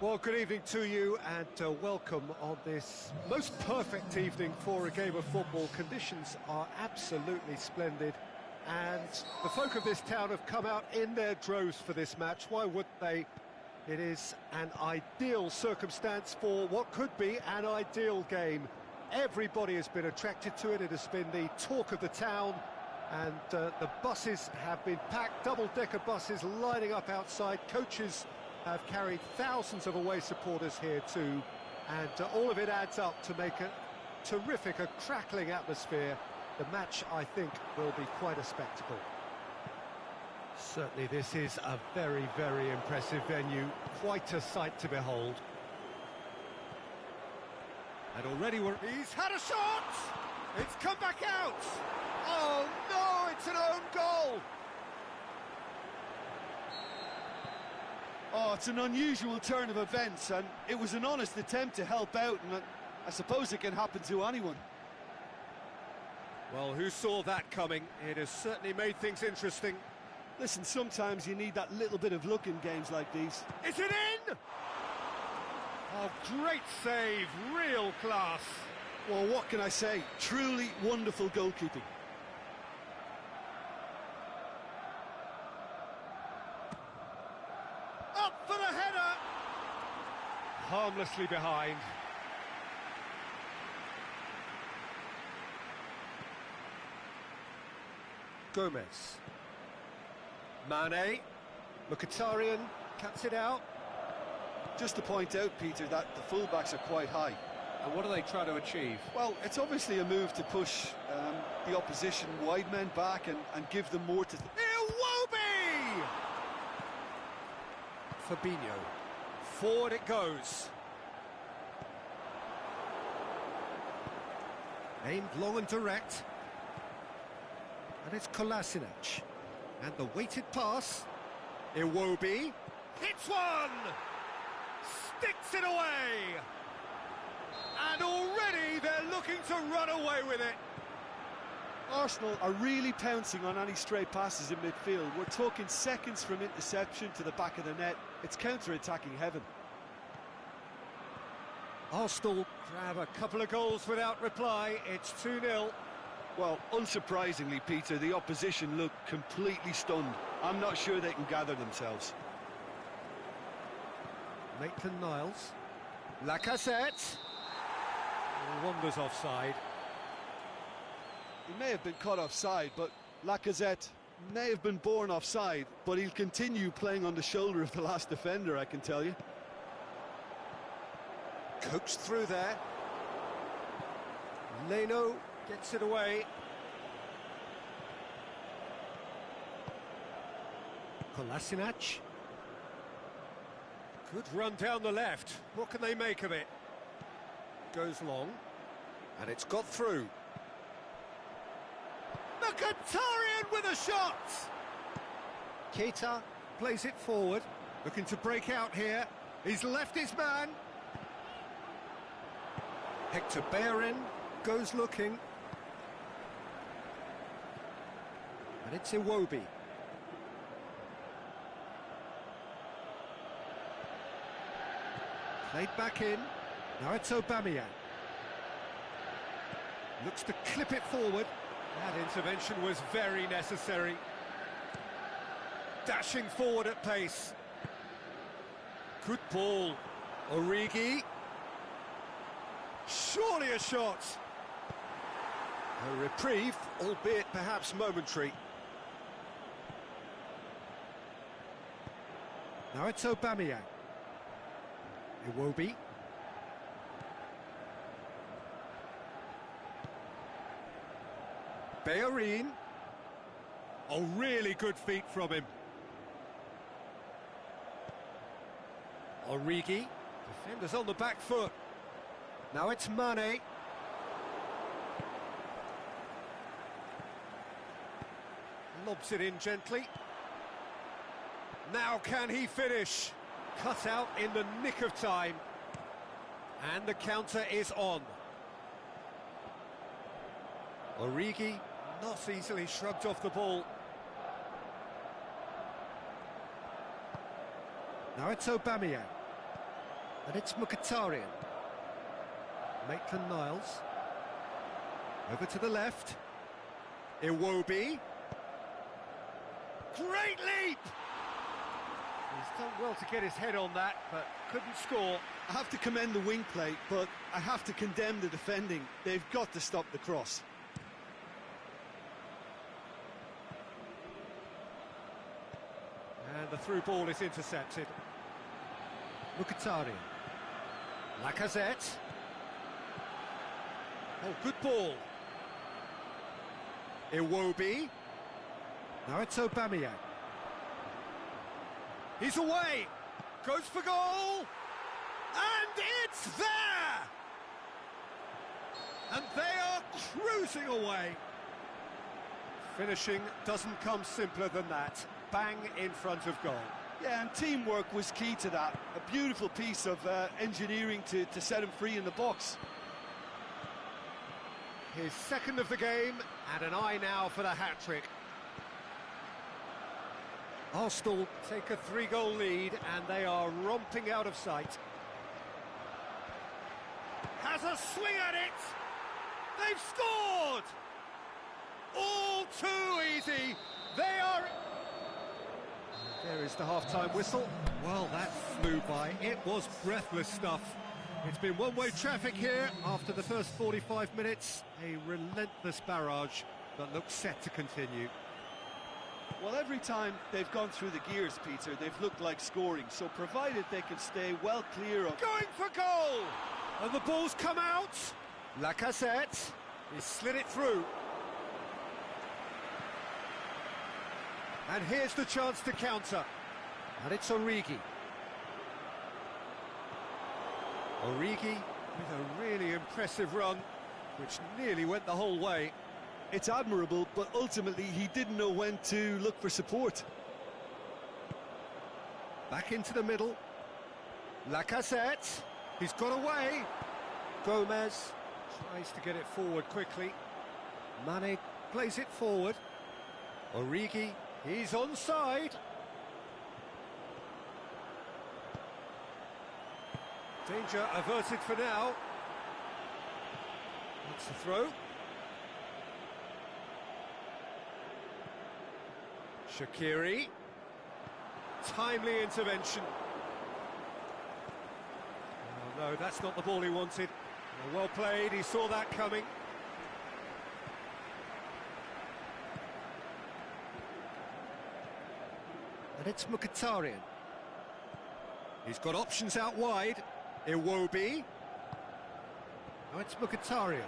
Well, good evening to you and welcome on this most perfect evening for a game of football. Conditions are absolutely splendid and the folk of this town have come out in their droves for this match. Why wouldn't they? It is an ideal circumstance for what could be an ideal game. Everybody has been attracted to it. It has been the talk of the town and the buses have been packed, double-decker buses lining up outside. Coaches have carried thousands of away supporters here too, and all of it adds up to make a terrific, a crackling atmosphere. The match, I think, will be quite a spectacle. Certainly this is a very, very impressive venue, quite a sight to behold. And already he's had a shot! It's come back out! Oh no, it's an own goal! Oh, it's an unusual turn of events, and it was an honest attempt to help out, and I suppose it can happen to anyone. Well, who saw that coming? It has certainly made things interesting. Listen, sometimes you need that little bit of luck in games like these. Is it in? Oh, great save, real class. Well, what can I say? Truly wonderful goalkeeping. Up for the header! Harmlessly behind. Gomez. Mane. Mkhitaryan cuts it out. Just to point out, Peter, that the fullbacks are quite high. And what are they trying to achieve? Well, it's obviously a move to push the opposition wide men back and give them more to... Iwobi! Fabinho. Forward it goes. Aimed long and direct. And it's Kolasinac. And the weighted pass. Iwobi. Hits one! Sticks it away! And already they're looking to run away with it. Arsenal are really pouncing on any stray passes in midfield. We're talking seconds from interception to the back of the net. It's counter-attacking heaven. Arsenal grab a couple of goals without reply. It's 2-0. Well, unsurprisingly, Peter, the opposition look completely stunned. I'm not sure they can gather themselves. Maitland-Niles. Lacazette. Wanders offside. He may have been caught offside, but Lacazette may have been born offside, but he'll continue playing on the shoulder of the last defender, I can tell you. Coaxed through there. Leno gets it away. Kolasinac. Good run down the left. What can they make of it? Goes long. And it's got through. Mkhitaryan with a shot! Keita plays it forward. Looking to break out here. He's left his man. Hector Bellerin goes looking. And it's Iwobi. Played back in. Now it's Aubameyang. Looks to clip it forward. That intervention was very necessary. Dashing forward at pace. Good ball. Origi. Surely a shot. A reprieve, albeit perhaps momentary. Now it's Aubameyang. Iwobi. Bellerin. Oh, really good feet from him. Origi. Defenders on the back foot. Now it's Mane. Lobs it in gently. Now can he finish? Cut out in the nick of time. And the counter is on. Origi not easily shrugged off the ball. Now it's Aubameyang. And it's Mkhitaryan. Maitland-Niles. Over to the left. Iwobi. Great leap! He's done well to get his head on that, but couldn't score. I have to commend the wing play, but I have to condemn the defending. They've got to stop the cross. And the through ball is intercepted. Mkhitaryan. Lacazette. Oh, good ball. Iwobi. Now it's Aubameyang. He's away. Goes for goal. And it's there! And they are cruising away. Finishing doesn't come simpler than that. Bang in front of goal. Yeah, and teamwork was key to that. A beautiful piece of engineering to set him free in the box. His second of the game, and an eye now for the hat-trick. Arsenal take a 3-goal lead, and they are romping out of sight. Has a swing at it! They've scored! All too easy! They are... There is the half-time whistle. Well, that flew by. It was breathless stuff. It's been one-way traffic here after the first 45 minutes. A relentless barrage that looks set to continue. Well, every time they've gone through the gears, Peter, they've looked like scoring. So provided they can stay well clear of... Going for goal! And the ball's come out. Lacazette. He slid it through. And here's the chance to counter. And it's Origi. Origi with a really impressive run, which nearly went the whole way. It's admirable, but ultimately he didn't know when to look for support. Back into the middle. Lacazette. He's got away. Gomez tries to get it forward quickly. Mane plays it forward. Origi, he's onside. Danger averted for now. That's the throw. Shaqiri. Timely intervention. Oh no, that's not the ball he wanted. Well played, he saw that coming. And it's Mkhitaryan. He's got options out wide. Iwobi. Now it's Mkhitaryan.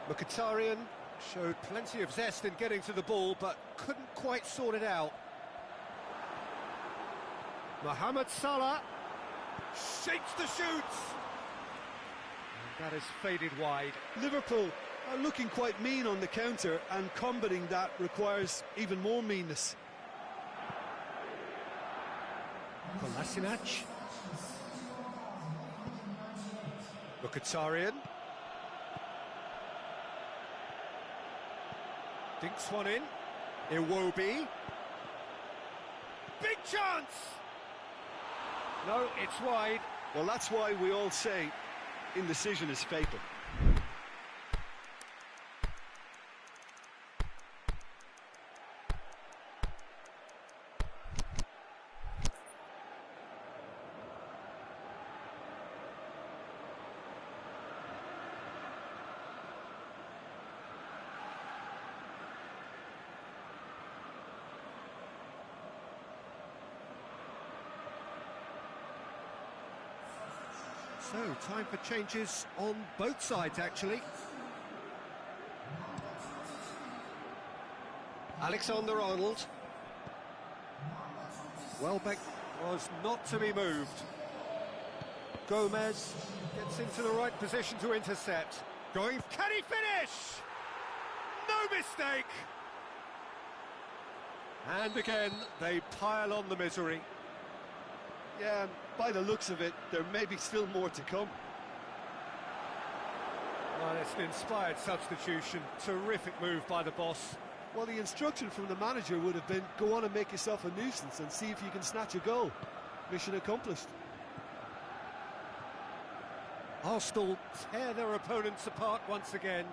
Mkhitaryan showed plenty of zest in getting to the ball, but couldn't quite sort it out. Mohamed Salah shakes the shoots. And that has faded wide. Liverpool are looking quite mean on the counter, and combating that requires even more meanness. Kolasinac. Mkhitaryan. Dinks one in. Iwobi. Big chance! No, it's wide. Well, that's why we all say indecision is fatal. So, time for changes on both sides, actually. Alexander-Arnold. Welbeck was not to be moved. Gomez gets into the right position to intercept. Going, can he finish? No mistake! And again, they pile on the misery. Yeah, and by the looks of it, there may be still more to come. Well, it's an inspired substitution. Terrific move by the boss. Well, the instruction from the manager would have been, go on and make yourself a nuisance and see if you can snatch a goal. mission accomplished. Arsenal tear their opponents apart once again.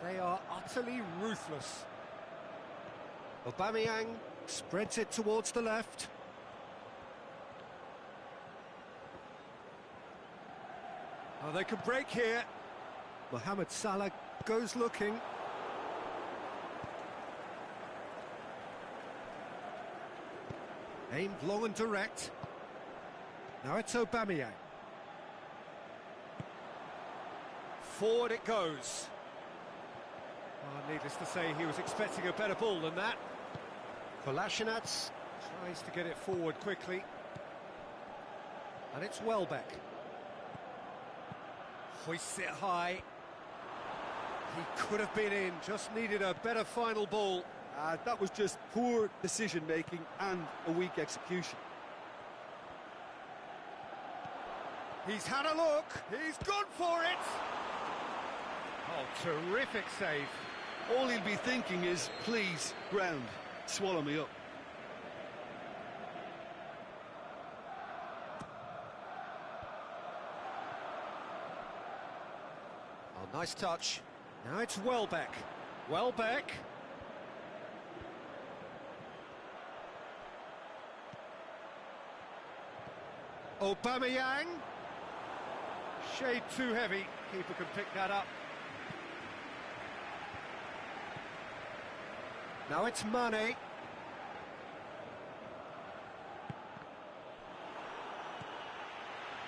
They are utterly ruthless. Aubameyang spreads it towards the left. Oh, they can break here. Mohamed Salah goes looking. Aimed long and direct. Now it's Aubameyang. Forward it goes. Oh, needless to say, he was expecting a better ball than that. Kolasinac tries to get it forward quickly. And it's Welbeck. Hoists it high. He could have been in, just needed a better final ball. That was just poor decision-making and a weak execution. He's had a look, he's gone for it! Oh, terrific save. All he'll be thinking is, please, ground, swallow me up. Oh, nice touch. Now it's Welbeck. Welbeck. Aubameyang. Shade too heavy. Keeper can pick that up. Now it's Mane.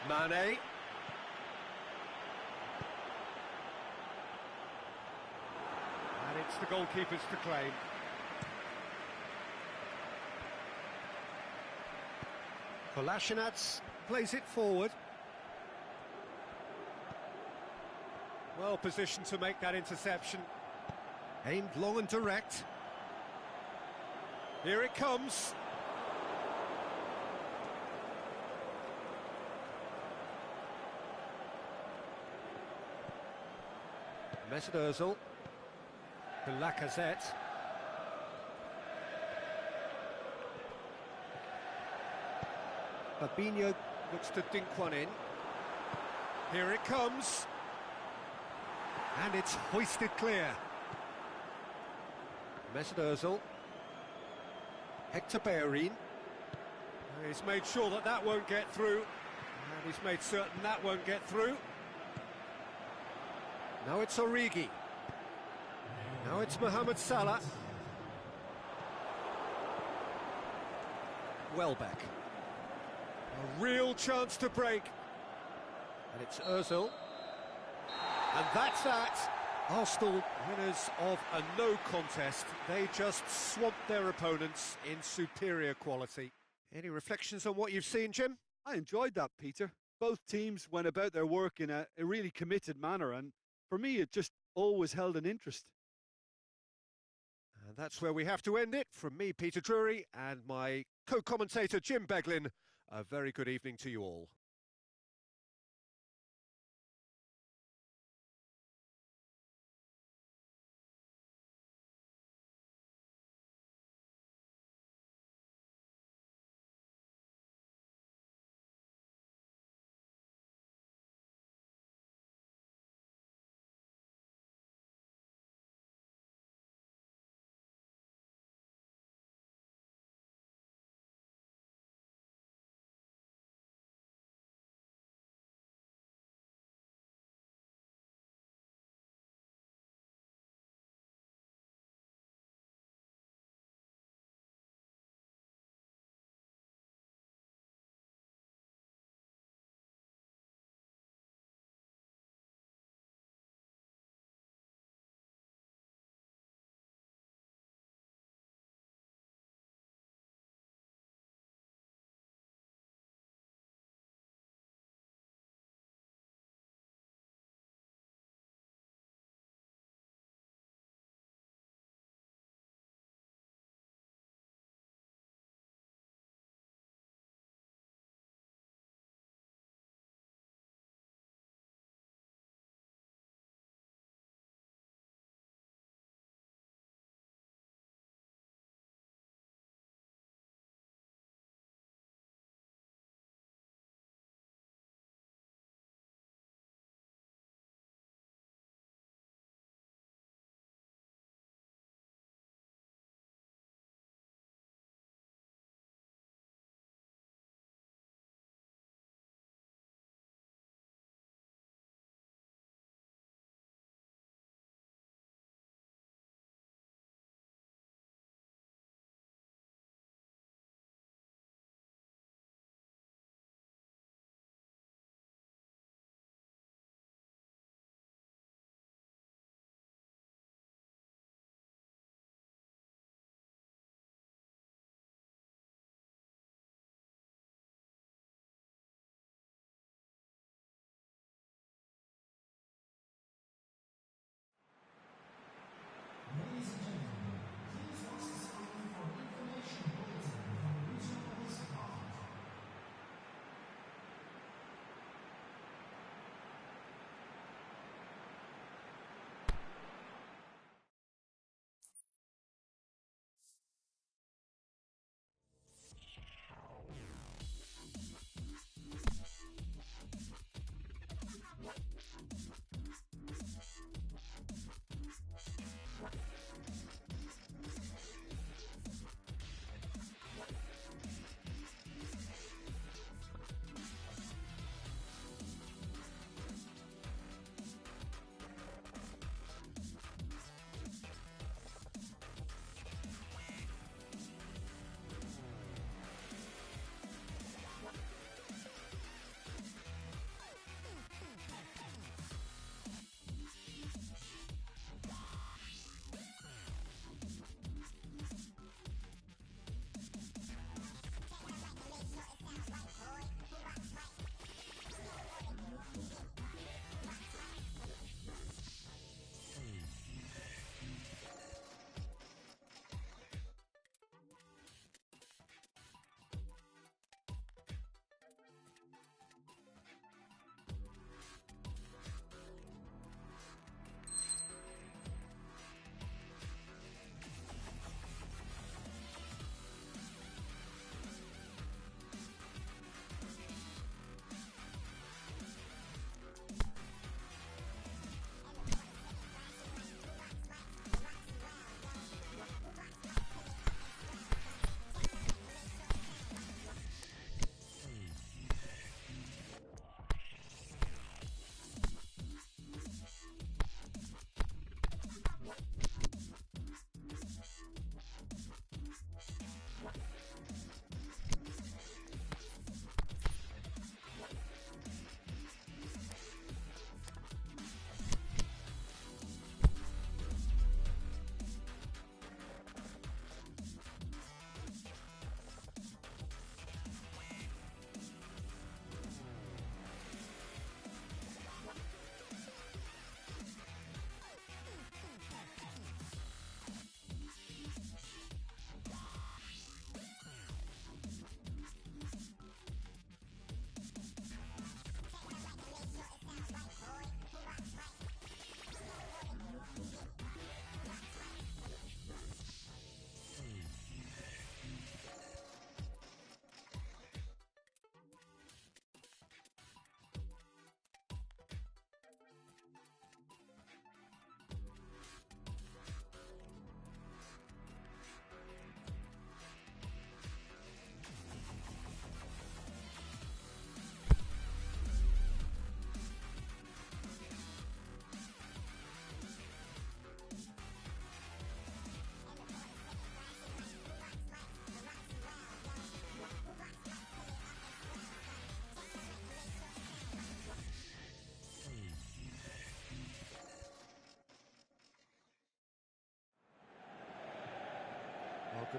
Mane. And it's the goalkeepers to claim. Kolasinac plays it forward. Well positioned to make that interception. Aimed long and direct. Here it comes. Mesut Ozil. To Lacazette. Fabinho looks to dink one in. Here it comes. And it's hoisted clear. Mesut Ozil. Hector Bellerin. He's made sure that that won't get through. And he's made certain that won't get through. Now it's Origi. Now it's Mohamed Salah. Welbeck. A real chance to break. And it's Ozil. And that's that. Arsenal, winners of a no contest. They just swamped their opponents in superior quality. Any reflections on what you've seen, Jim? I enjoyed that, Peter. Both teams went about their work in a really committed manner, and for me it just always held an interest. And that's where we have to end it. From me, Peter Drury, and my co-commentator, Jim Beglin, a very good evening to you all.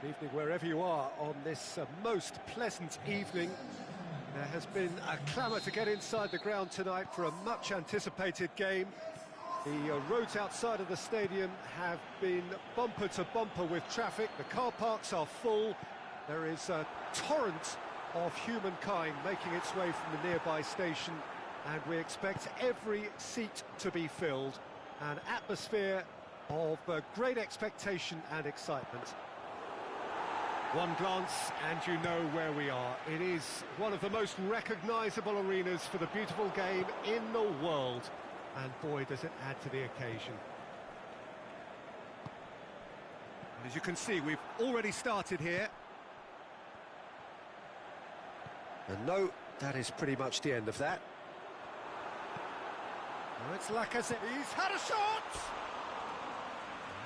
Good evening wherever you are on this most pleasant evening. There has been a clamour to get inside the ground tonight for a much anticipated game. The roads outside of the stadium have been bumper to bumper with traffic. The car parks are full. There is a torrent of humankind making its way from the nearby station, and we expect every seat to be filled. An atmosphere of great expectation and excitement. One glance and you know where we are. It is one of the most recognisable arenas for the beautiful game in the world. And boy, does it add to the occasion. And as you can see, we've already started here. And no, that is pretty much the end of that. Now it's Lacazette. He's had a shot!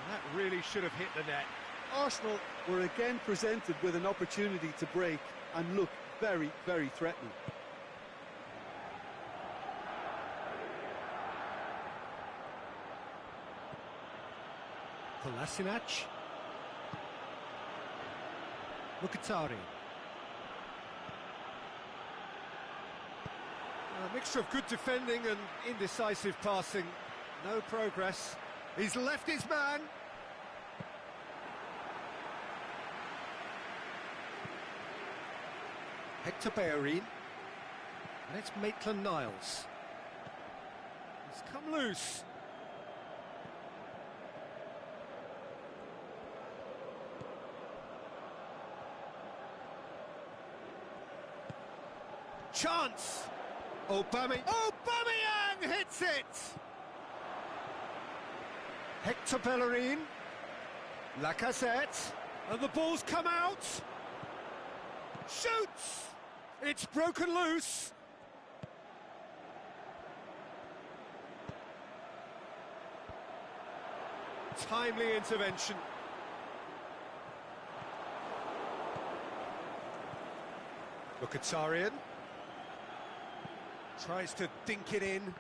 And that really should have hit the net. Arsenal were again presented with an opportunity to break and look very, very threatening. Kolasinac. Mkhitaryan. A mixture of good defending and indecisive passing. No progress. He's left his man. Hector Bellerin. And it's Maitland-Niles. He's come loose. Chance! Aubameyang hits it! Hector Bellerin. Lacazette. And the ball's come out. Shoots! It's broken loose. Timely intervention. Mkhitaryan tries to dink it in.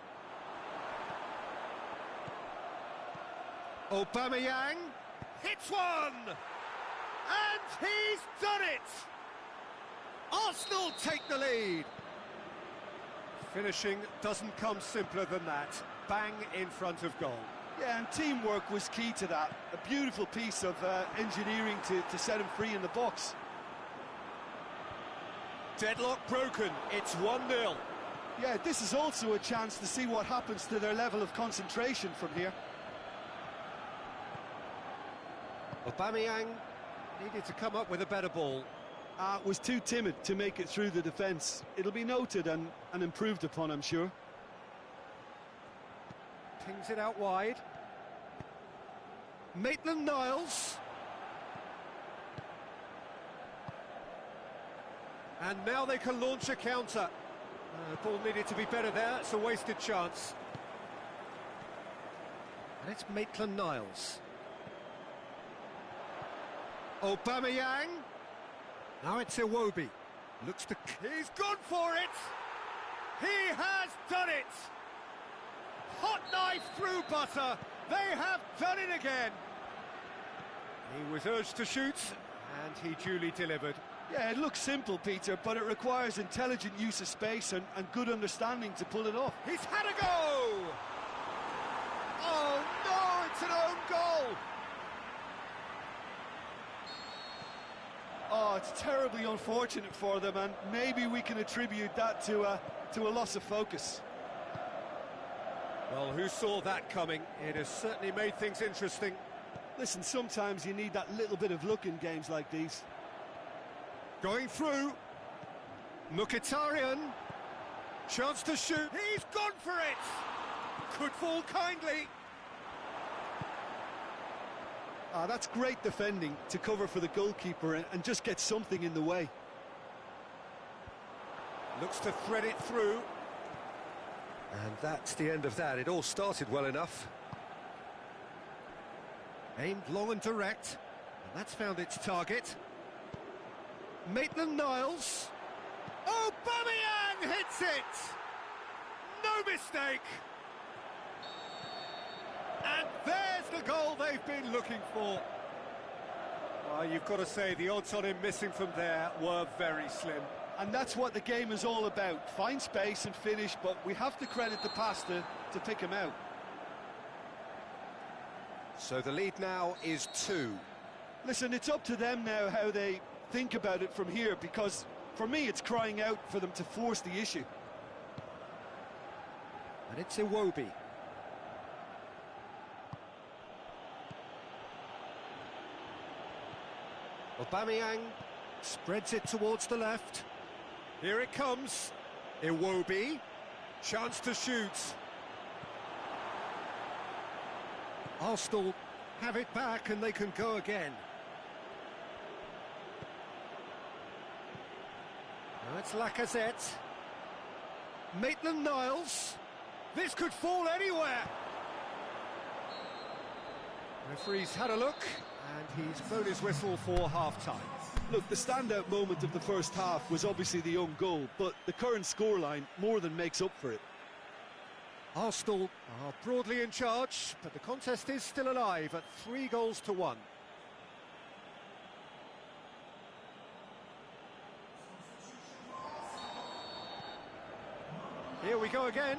Aubameyang hits one! And he's done it! Arsenal take the lead. Finishing doesn't come simpler than that. Bang in front of goal. Yeah, and teamwork was key to that. A beautiful piece of engineering to set him free in the box. Deadlock broken. It's 1-0. Yeah, this is also a chance to see what happens to their level of concentration from here. Aubameyang needed to come up with a better ball. Was too timid to make it through the defence. It'll be noted and improved upon, I'm sure. Pings it out wide. Maitland-Niles. And now they can launch a counter. The ball needed to be better there. It's a wasted chance. And it's Maitland-Niles. Aubameyang. Now it's Iwobi. Looks to... He's gone for it! He has done it! Hot knife through butter. They have done it again. He was urged to shoot, and he duly delivered. Yeah, it looks simple, Peter, but it requires intelligent use of space and good understanding to pull it off. He's had a go! Oh no, it's an own goal! Oh, it's terribly unfortunate for them, and maybe we can attribute that to a loss of focus. Well, who saw that coming? It has certainly made things interesting. Listen, sometimes you need that little bit of luck in games like these. Going through. Mkhitaryan. Chance to shoot. He's gone for it! Could fall kindly. That's great defending to cover for the goalkeeper and just get something in the way. Looks to thread it through. And that's the end of that. It all started well enough. Aimed long and direct. And that's found its target. Maitland-Niles. Aubameyang hits it! No mistake! And there's the goal they've been looking for. You've got to say, the odds on him missing from there were very slim. And that's what the game is all about. Find space and finish, but we have to credit the pass to pick him out. So the lead now is 2. Listen, it's up to them now how they think about it from here, because for me it's crying out for them to force the issue. And it's Iwobi. Aubameyang spreads it towards the left. Here it comes. Iwobi. Chance to shoot. Arsenal have it back and they can go again. Now it's Lacazette. Maitland-Niles. This could fall anywhere. Referee's had a look and he's blown his whistle for half-time. Look, the standout moment of the first half was obviously the own goal, but the current scoreline more than makes up for it. Arsenal are broadly in charge, but the contest is still alive at 3-1. Here we go again.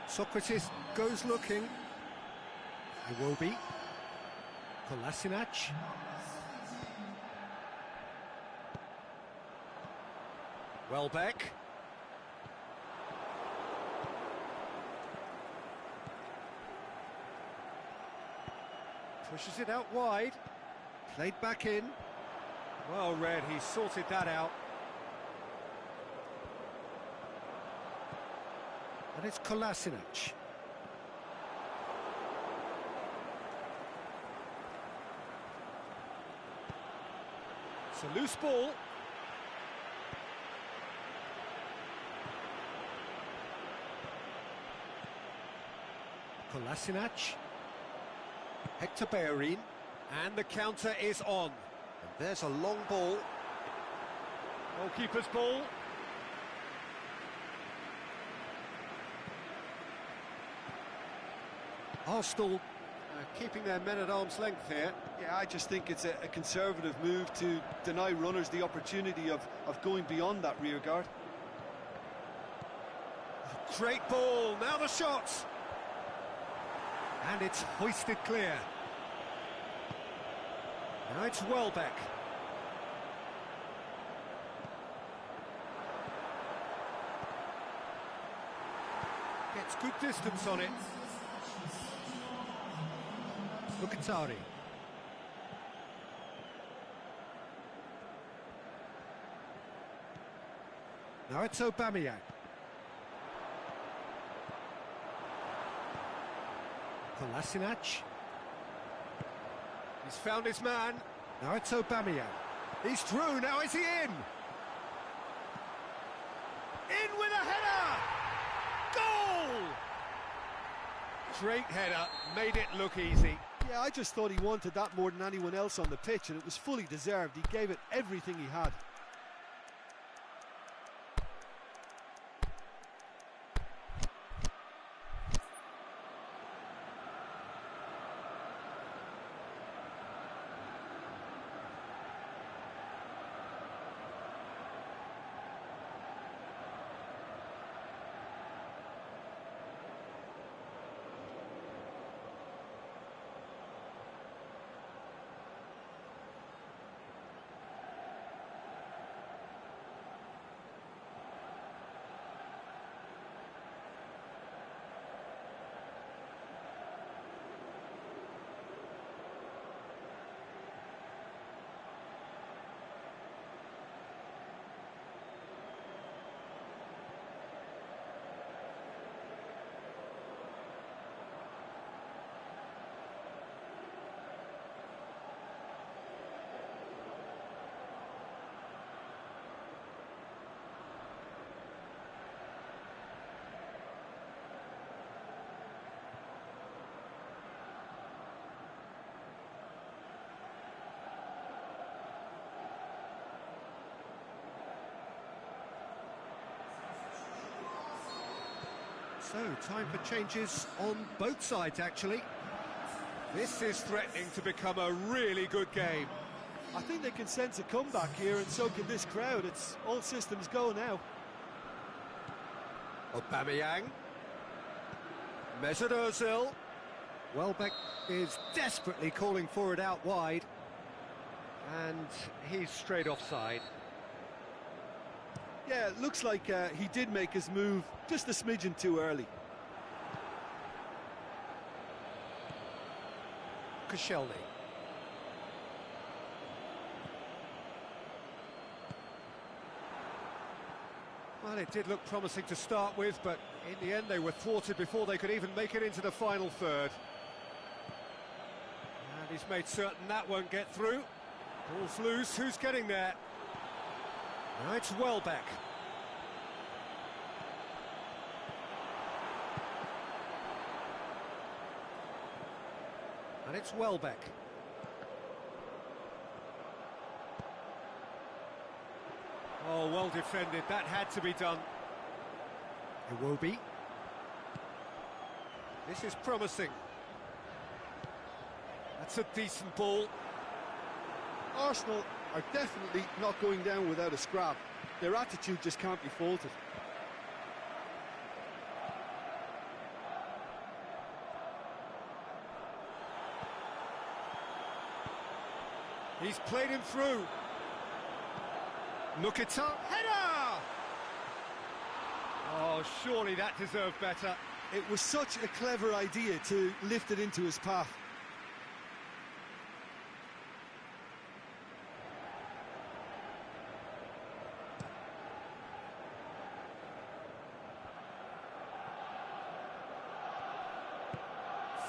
Socrates goes looking. Iwobi. Kolasinac. Welbeck. Pushes it out wide. Played back in. Well read, he sorted that out. And it's Kolasinac. It's a loose ball. Kolasinac. Hector Bellerin. And the counter is on. And there's a long ball. Goalkeeper's ball. Arsenal keeping their men at arm's length here. Yeah, I just think it's a conservative move to deny runners the opportunity of going beyond that rear guard. Great ball, now the shot! And it's hoisted clear. Now it's Welbeck. Gets good distance on it. Mkhitaryan. Now it's Aubameyang. Kolasinac. He's found his man. Now it's Aubameyang. He's through, now is he in? In with a header! Goal! Great header, made it look easy. Yeah, I just thought he wanted that more than anyone else on the pitch, and it was fully deserved. He gave it everything he had. So, time for changes on both sides, actually. This is threatening to become a really good game. I think they can sense a comeback here, and so can this crowd. It's all systems go now. Aubameyang. Mesut Ozil. Welbeck is desperately calling for it out wide. And he's straight offside. Yeah, it looks like he did make his move just a smidgen too early. Koscielny. Well, it did look promising to start with, but in the end they were thwarted before they could even make it into the final third. And he's made certain that won't get through. Ball's loose, who's getting there? Now it's Welbeck. And it's Welbeck. Oh, well defended, that had to be done. Iwobi. This is promising. That's a decent ball. Arsenal are definitely not going down without a scrap. Their attitude just can't be faulted. He's played him through. Nukita, header! Oh, surely that deserved better. It was such a clever idea to lift it into his path.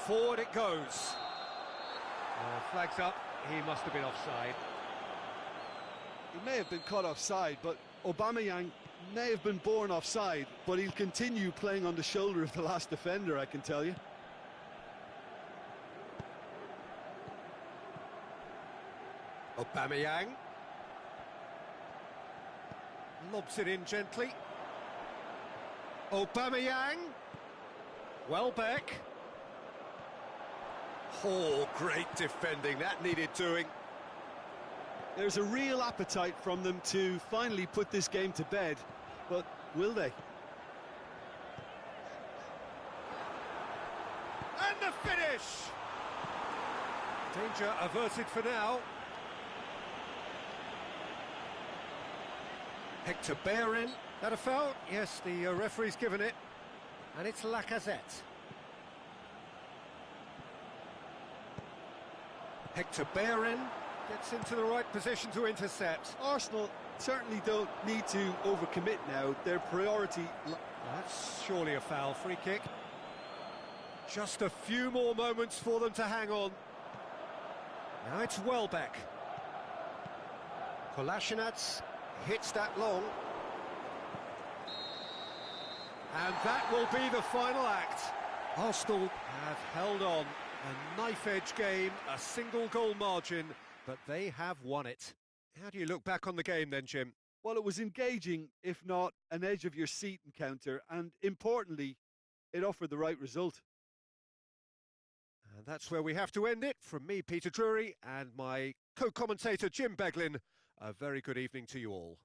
Forward it goes. Flags up, he must have been offside. He may have been caught offside, but Aubameyang may have been born offside, but he'll continue playing on the shoulder of the last defender, I can tell you. Aubameyang. Lobs it in gently. Aubameyang. Welbeck. Oh, great defending, that needed doing. There's a real appetite from them to finally put this game to bed, but will they? And the finish! Danger averted for now. Hector Bellerin. That a foul? Yes, the referee's given it. And it's Lacazette. Hector Bellerin gets into the right position to intercept. Arsenal certainly don't need to overcommit now. Their priority... That's surely a foul. Free kick. Just a few more moments for them to hang on. Now it's Welbeck. Kolasinac hits that long. And that will be the final act. Arsenal have held on. A knife-edge game, a single-goal margin, but they have won it. How do you look back on the game then, Jim? Well, it was engaging, if not an edge-of-your-seat encounter, and importantly, it offered the right result. And that's where we have to end it. From me, Peter Drury, and my co-commentator, Jim Beglin, a very good evening to you all.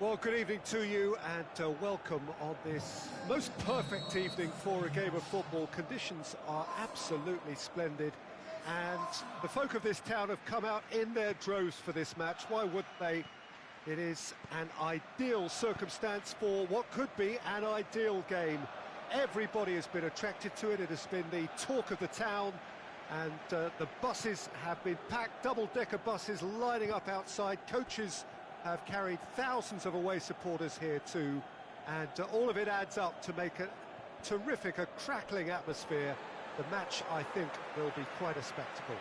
Well, good evening to you and welcome on this most perfect evening for a game of football. Conditions are absolutely splendid and the folk of this town have come out in their droves for this match. Why wouldn't they? It is an ideal circumstance for what could be an ideal game. Everybody has been attracted to it. It has been the talk of the town and the buses have been packed, double-decker buses lining up outside. Coaches have carried thousands of away supporters here too, and all of it adds up to make a terrific, a crackling atmosphere. The match, I think, will be quite a spectacle.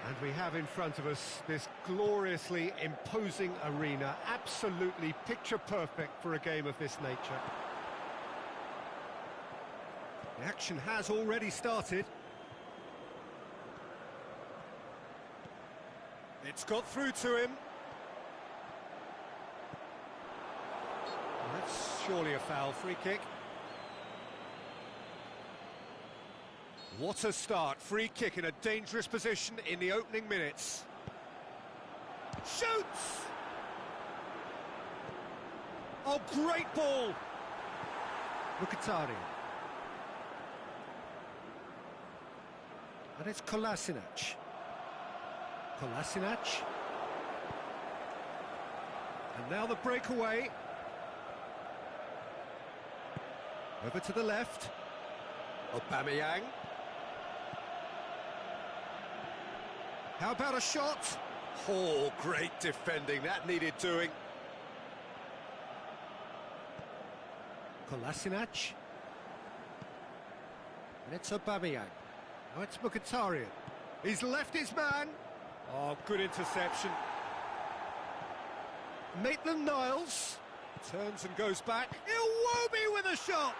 And we have in front of us this gloriously imposing arena, absolutely picture perfect for a game of this nature. The action has already started. It's got through to him. That's surely a foul. Free kick. What a start. Free kick in a dangerous position in the opening minutes. Shoots! Oh, great ball! Mkhitaryan. And it's Kolasinac. Kolasinac. And now the breakaway. Over to the left. Aubameyang. How about a shot? Oh, great defending. That needed doing. Kolasinac. And it's Aubameyang. Now it's Mkhitaryan. He's left his man. Oh, good interception. Maitland-Niles turns and goes back. Iwobi with a shot.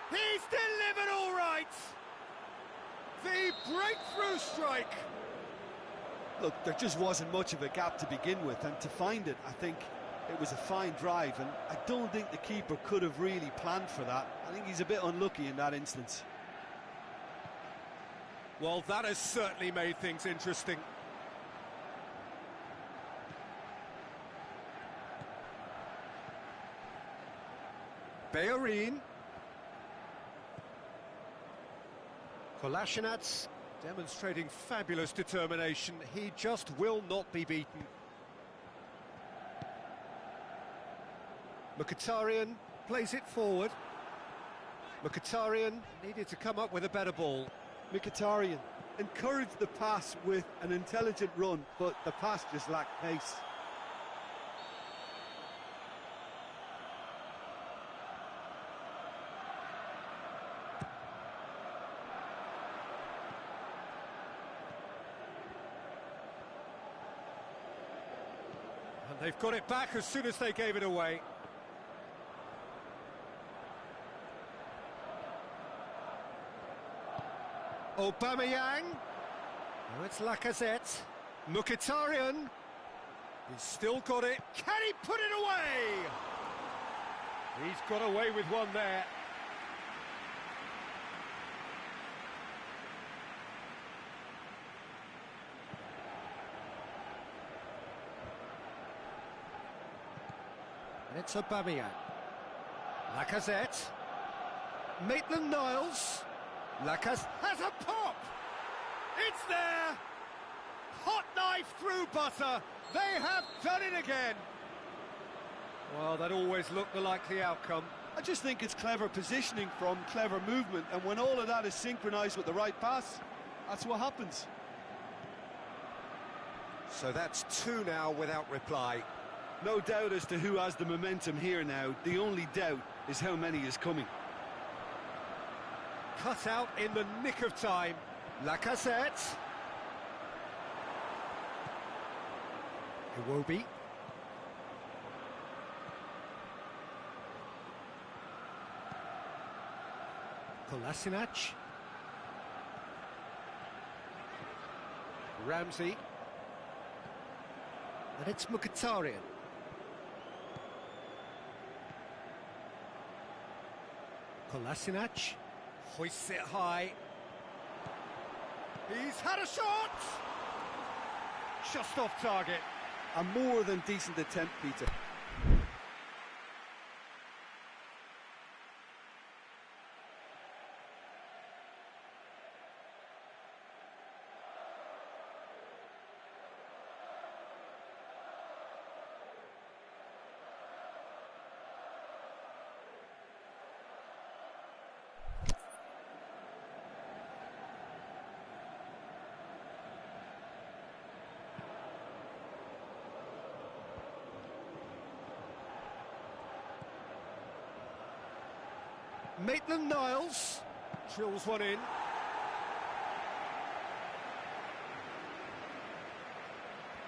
He's delivered all right. The breakthrough strike. Look, there just wasn't much of a gap to begin with, and to find it, I think it was a fine drive, and I don't think the keeper could have really planned for that. I think he's a bit unlucky in that instance. Well, that has certainly made things interesting. Bellerin. Kolasinac demonstrating fabulous determination. He just will not be beaten. Mkhitaryan plays it forward. Mkhitaryan needed to come up with a better ball. Mkhitaryan encouraged the pass with an intelligent run, but the pass just lacked pace. And they've got it back as soon as they gave it away. Aubameyang. Now it's Lacazette. Mkhitaryan. He's still got it. Can he put it away? He's got away with one there. And it's Aubameyang. Lacazette. Maitland-Niles. Lacazette has a pop! It's there! Hot knife through butter. They have done it again. Well, that always looked the likely outcome. I just think it's clever positioning from clever movement, and when all of that is synchronised with the right pass, that's what happens. So that's two now without reply. No doubt as to who has the momentum here now. The only doubt is how many is coming. Cut out in the nick of time. Lacazette. Iwobi. Kolasinac. Ramsey. And it's Mkhitaryan. Kolasinac. Hoists it high. He's had a shot! Just off target. a more than decent attempt, Peter. Maitland-Niles drills one in.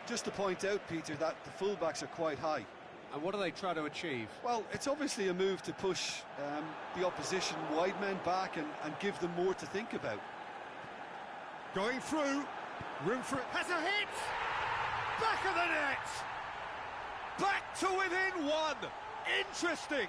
Just to point out, Peter, that the fullbacks are quite high. And what are they trying to achieve? Well, it's obviously a move to push the opposition wide men back and give them more to think about. Going through, room for it, has a hit! Back of the net! Back to within one! Interesting!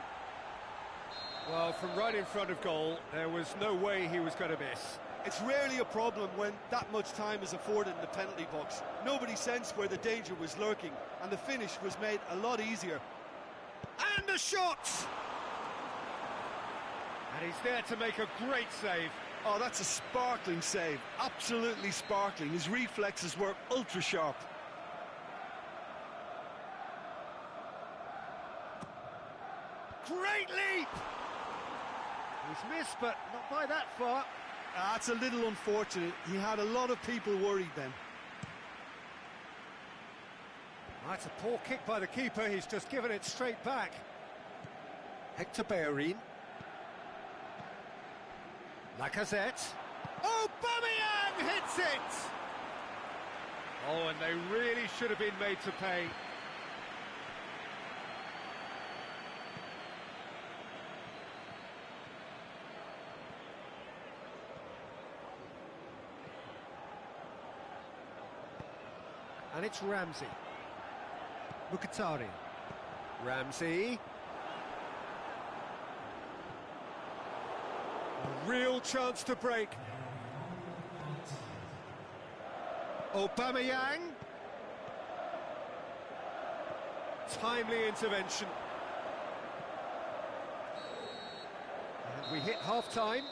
Well, from right in front of goal, there was no way he was going to miss. It's rarely a problem when that much time is afforded in the penalty box. Nobody sensed where the danger was lurking, and the finish was made a lot easier. And a shot! And he's there to make a great save. Oh, that's a sparkling save. Absolutely sparkling. His reflexes were ultra sharp. Great leap! He's missed, but not by that far. That's a little unfortunate. He had a lot of people worried then. That's a poor kick by the keeper. He's just given it straight back. Hector Bellerin. Lacazette. Aubameyang hits it! Oh, and they really should have been made to pay. And it's Ramsey. Mkhitaryan. Ramsey. A real chance to break. Aubameyang. Timely intervention. And we hit half-time.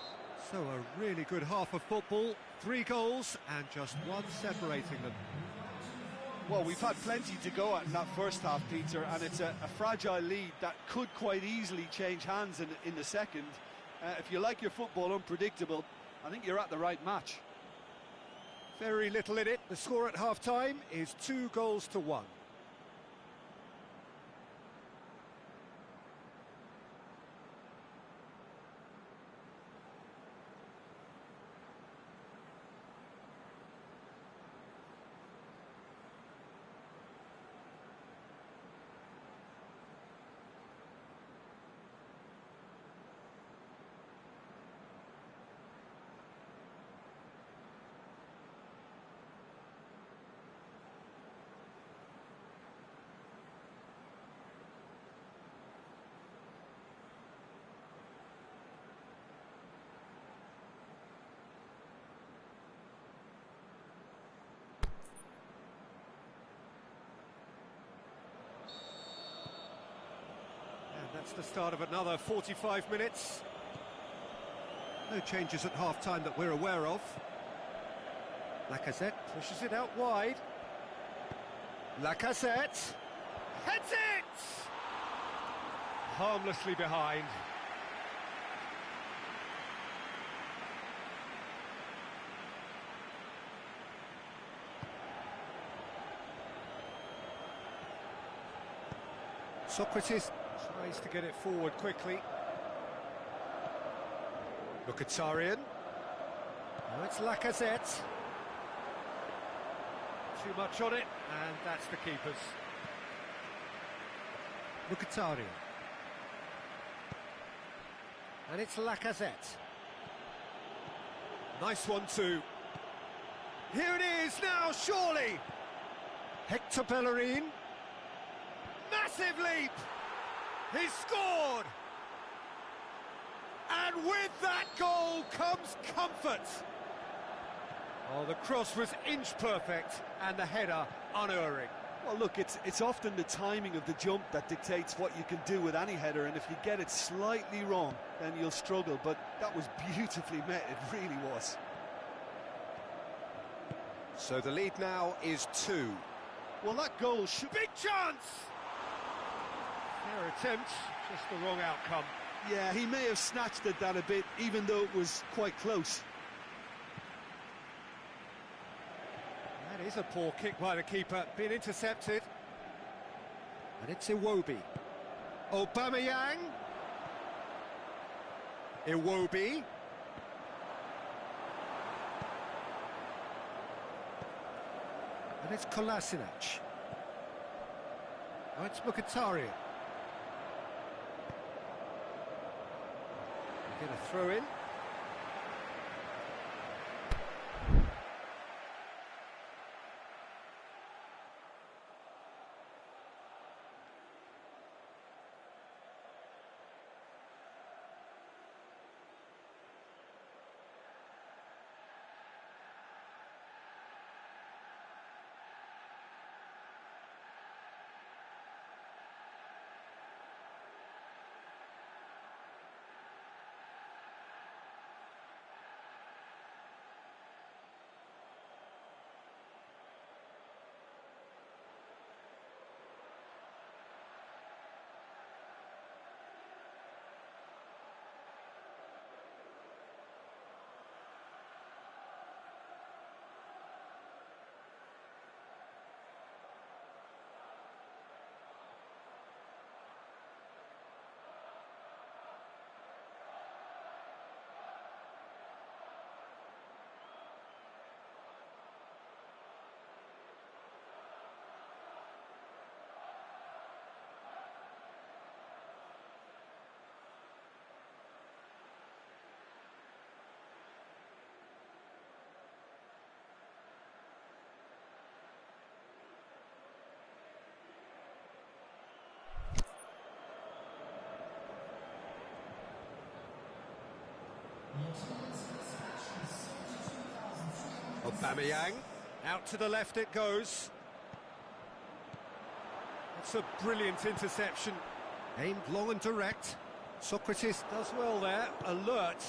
So a really good half of football. 3 goals and just one separating them. Well, we've had plenty to go at in that first half, Peter, and it's a fragile lead that could quite easily change hands in the second. If you like your football unpredictable, I think you're at the right match. Very little in it. The score at half-time is 2-1. That's the start of another 45 minutes. No changes at half-time that we're aware of. Lacazette pushes it out wide. Lacazette heads it! Harmlessly behind. Socrates tries to get it forward quickly. Mkhitaryan. Now it's Lacazette. Too much on it, and that's the keeper's. Mkhitaryan. And it's Lacazette. Nice one too. Here it is now, surely! Hector Bellerin. Massive leap! He's scored! And with that goal comes comfort! Oh, the cross was inch perfect and the header unerring. Well, look, it's often the timing of the jump that dictates what you can do with any header, and if you get it slightly wrong, then you'll struggle. But that was beautifully met, it really was. So the lead now is 2. Well, that goal should... Big chance! Fair attempt, just the wrong outcome. Yeah, he may have snatched at that a bit, even though it was quite close. That is a poor kick by the keeper, being intercepted. And it's Iwobi. Aubameyang. Iwobi. And it's Kolasinac. Oh, it's Mkhitaryan. Get a throw in. Aubameyang, out to the left it goes. It's a brilliant interception, aimed long and direct. Socrates does well there, alert.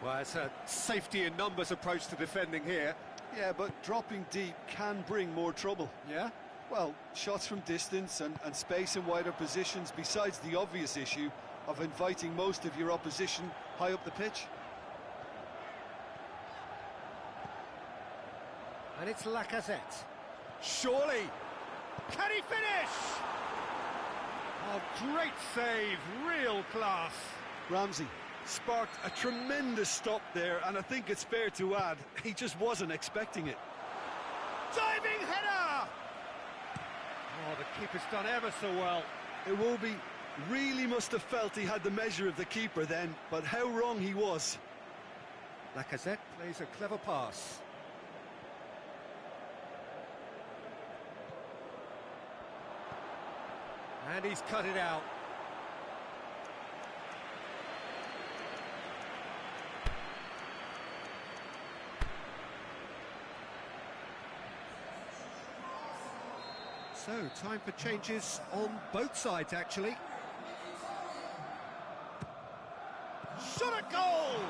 Well, it's a safety in numbers approach to defending here. Yeah, but dropping deep can bring more trouble. Yeah? Well, shots from distance and space in wider positions, besides the obvious issue of inviting most of your opposition high up the pitch. And it's Lacazette. Surely! Can he finish? Oh, great save, real class. Ramsey sparked a tremendous stop there, and I think it's fair to add, he just wasn't expecting it. Diving header! Oh, the keeper's done ever so well. Iwobi really must have felt he had the measure of the keeper then, but how wrong he was. Lacazette plays a clever pass. And he's cut it out. So, time for changes on both sides, actually. Shot at goal!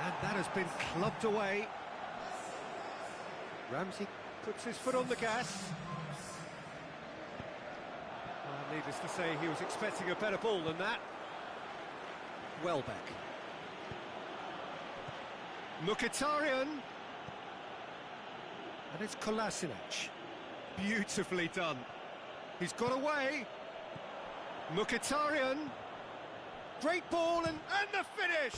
And that has been clubbed away. Ramsey puts his foot on the gas. Well, needless to say, he was expecting a better ball than that. Welbeck. Mkhitaryan. And it's Kolasinac. Beautifully done. He's got away. Mkhitaryan. Great ball and the finish!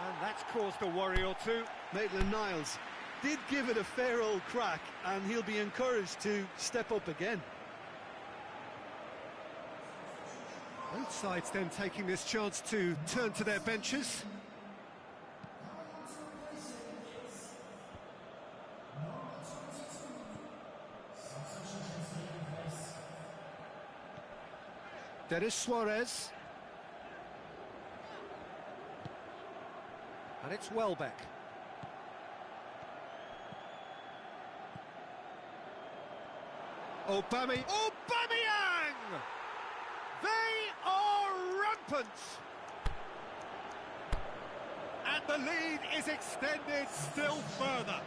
And that's caused a worry or two. Maitland-Niles did give it a fair old crack, and he'll be encouraged to step up again. Both sides then taking this chance to turn to their benches. Denis Suarez. And it's Welbeck. Aubameyang! They are rampant! And the lead is extended still further.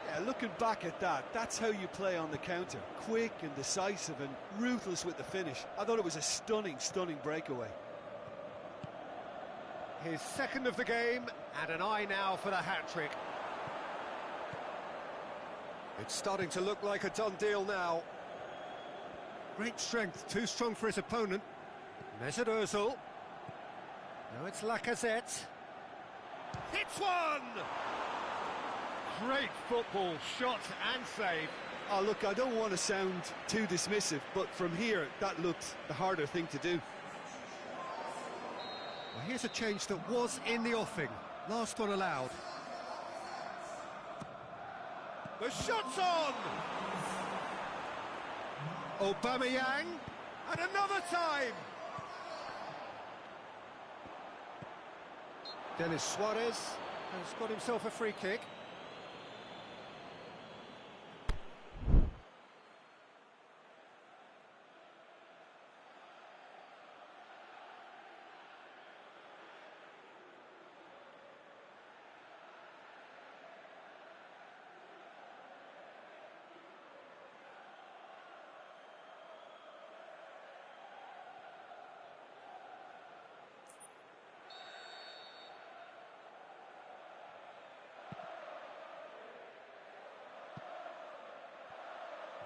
Yeah, looking back at that, that's how you play on the counter. Quick and decisive and ruthless with the finish. I thought it was a stunning breakaway. His second of the game, and an eye now for the hat-trick. It's starting to look like a done deal now. Great strength, too strong for his opponent. Mesut Ozil. Now it's Lacazette. Hits one! Great football, shot and save. Oh, look, I don't want to sound too dismissive, but from here, that looked the harder thing to do. Well, here's a change that was in the offing. Last one allowed. The shot's on! Aubameyang, and another time! Denis Suarez has got himself a free kick.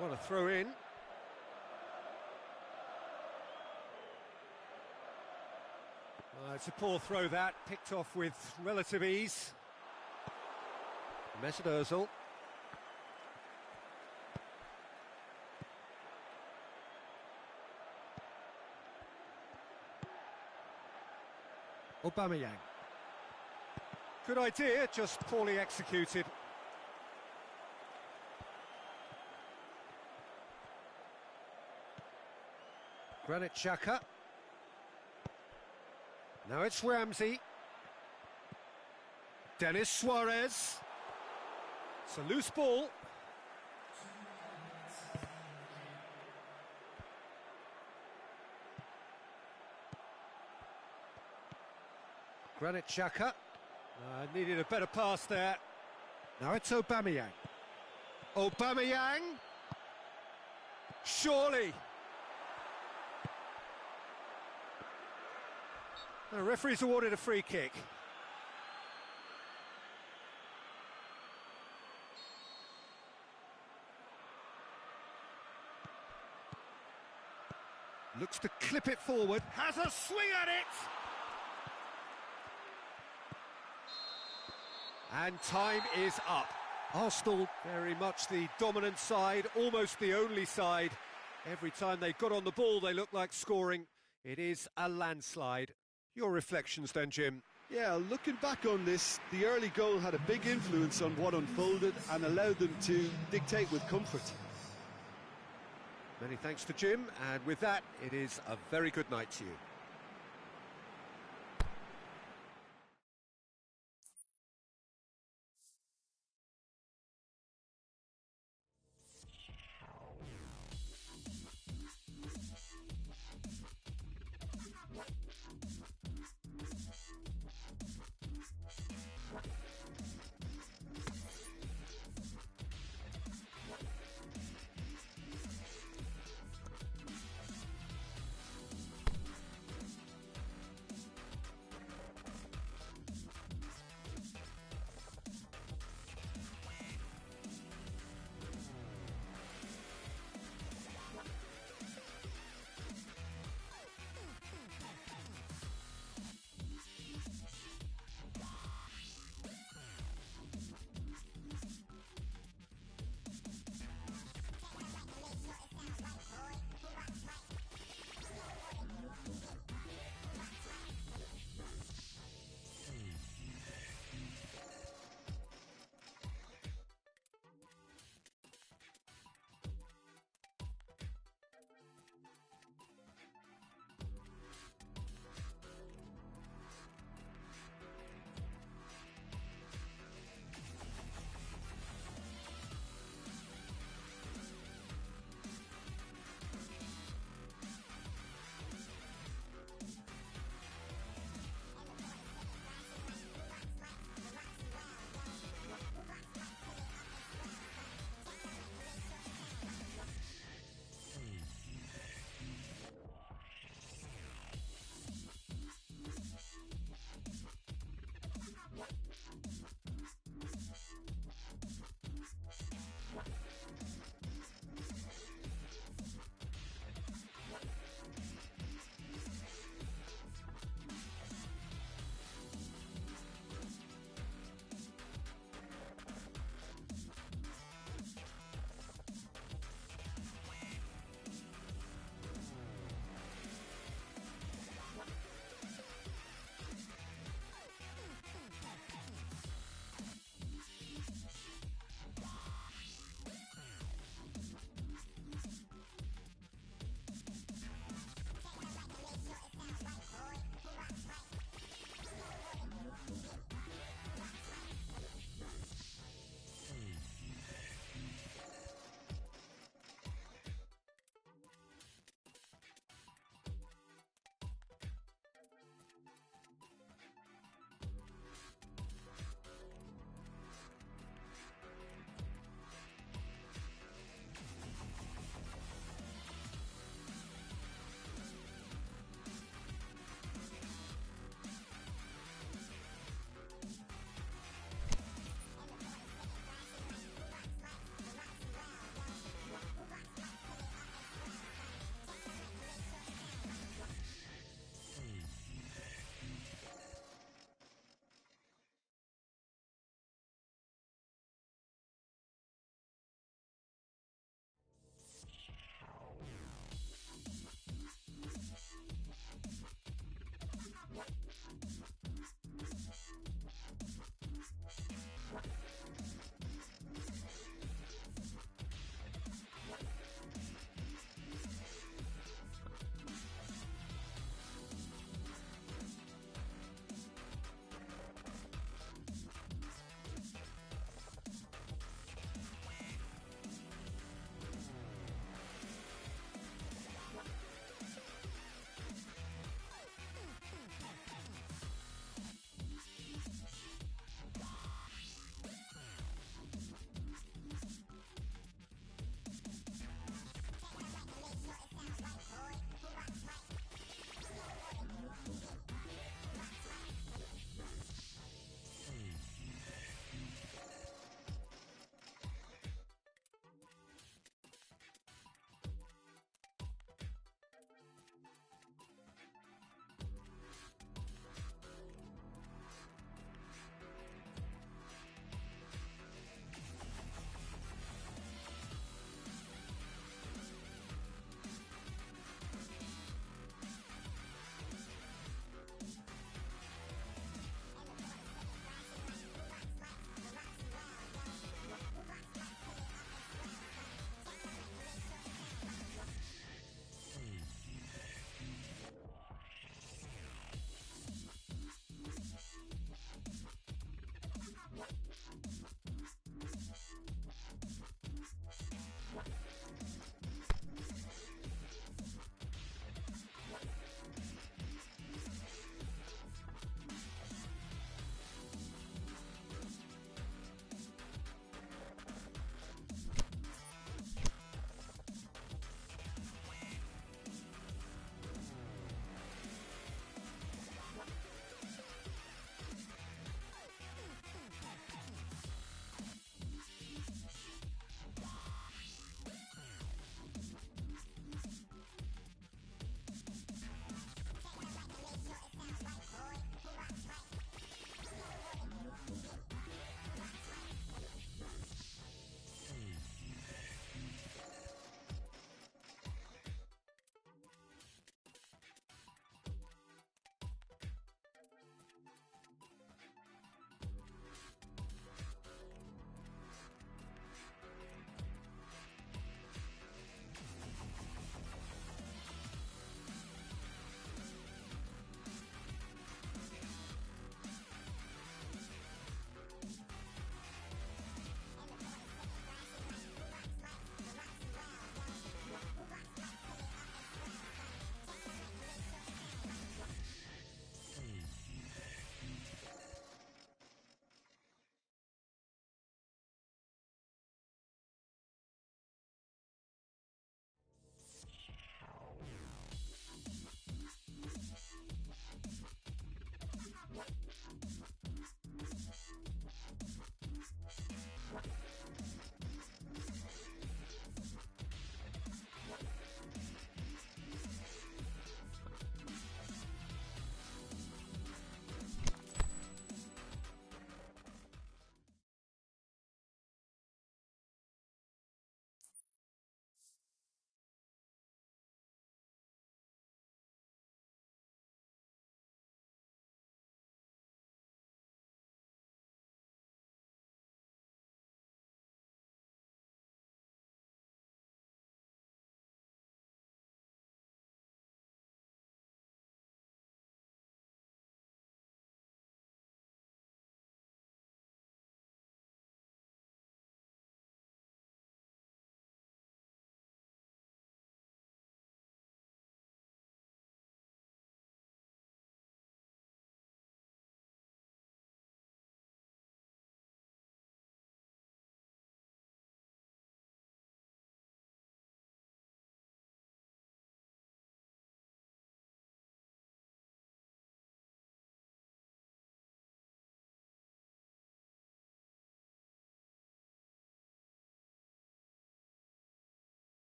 Want to throw in. It's a poor throw that, picked off with relative ease. Mesut Ozil. Aubameyang. Good idea, just poorly executed. Granit Xhaka. Now it's Ramsey. Denis Suarez. It's a loose ball. Granit Xhaka. Needed a better pass there. Now it's Aubameyang. Aubameyang. Surely. The referee's awarded a free kick. Looks to clip it forward. Has a swing at it! And time is up. Arsenal very much the dominant side, almost the only side. Every time they got on the ball, they looked like scoring. It is a landslide. Your reflections then, Jim? Yeah, looking back on this, the early goal had a big influence on what unfolded and allowed them to dictate with comfort. Many thanks to Jim, and with that, it is a very good night to you.